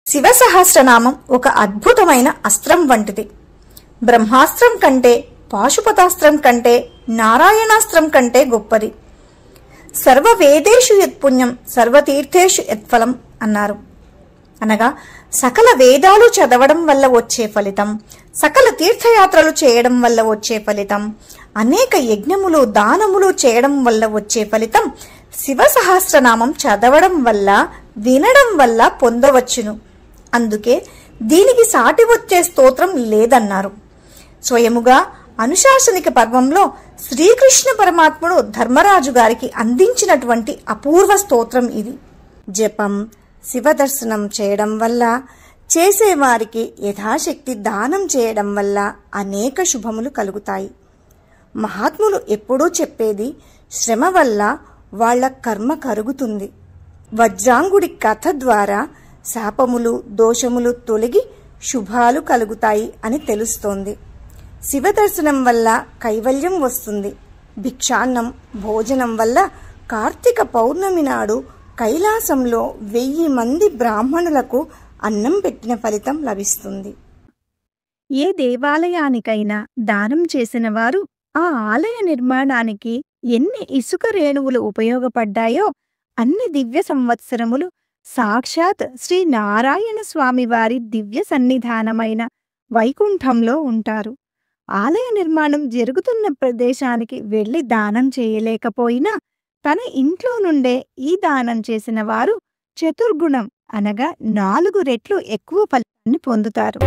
శివ సహస్రనామం ఒక అద్భుతమైన అస్త్రం వంటిది. బ్రహ్మాస్త్రం కంటే, పాశుపతాస్త్రం కంటే, నారాయణాస్త్రం కంటే గొప్పది. సర్వవేదేషు యత్పుణ్యం సర్వతీర్థేషు యత్ఫలం అన్నారు. అనగా సకల వేదాలు చదవడం వల్ల వచ్చే ఫలితం, సకల తీర్థయాత్రలు చేయడం వల్ల వచ్చే ఫలితం, అనేక యజ్ఞములు దానములు చేయడం వల్ల వచ్చే ఫలితం శివ సహస్రనామం చదవడం వల్ల, వినడం వల్ల పొందవచ్చును. అందుకే దీనికి సాటి వచ్చే స్తోత్రం లేదన్నారు. స్వయముగా అనుశాసనిక పర్వంలో శ్రీకృష్ణ పరమాత్ముడు ధర్మరాజు గారికి అందించినటువంటి అపూర్వ స్తోత్రం ఇది. జపం, శివదర్శనం చేయడం వల్ల, చేసేవారికి యథాశక్తి దానం చేయడం వల్ల అనేక శుభములు కలుగుతాయి. మహాత్ములు ఎప్పుడూ చెప్పేది శ్రమ వల్ల వాళ్ల కర్మ కరుగుతుంది. వజ్రాంగుడి కథ ద్వారా శాపములు, దోషములు తొలగి శుభాలు కలుగుతాయి అని తెలుస్తోంది. శివదర్శనం వల్ల కైవల్యం వస్తుంది. భిక్షాన్నం, భోజనం వల్ల కార్తీక పౌర్ణమి నాడు కైలాసంలో 1000 మంది బ్రాహ్మణులకు అన్నం పెట్టిన ఫలితం లభిస్తుంది. ఏ దేవాలయానికైనా దానం చేసిన వారు ఆ ఆలయ నిర్మాణానికి ఎన్ని ఇసుక రేణువులు ఉపయోగపడ్డాయో అన్ని దివ్య సంవత్సరములు సాక్షాత్ శ్రీ నారాయణ స్వామివారి దివ్య సన్నిధానమైన వైకుంఠంలో ఉంటారు. ఆలయ నిర్మాణం జరుగుతున్న ప్రదేశానికి వెళ్లి దానం చేయలేకపోయినా తన ఇంట్లో నుండే ఈ దానం చేసిన వారు చతుర్గుణం అనగా 4 రెట్లు ఎక్కువ ఫలితాన్ని పొందుతారు.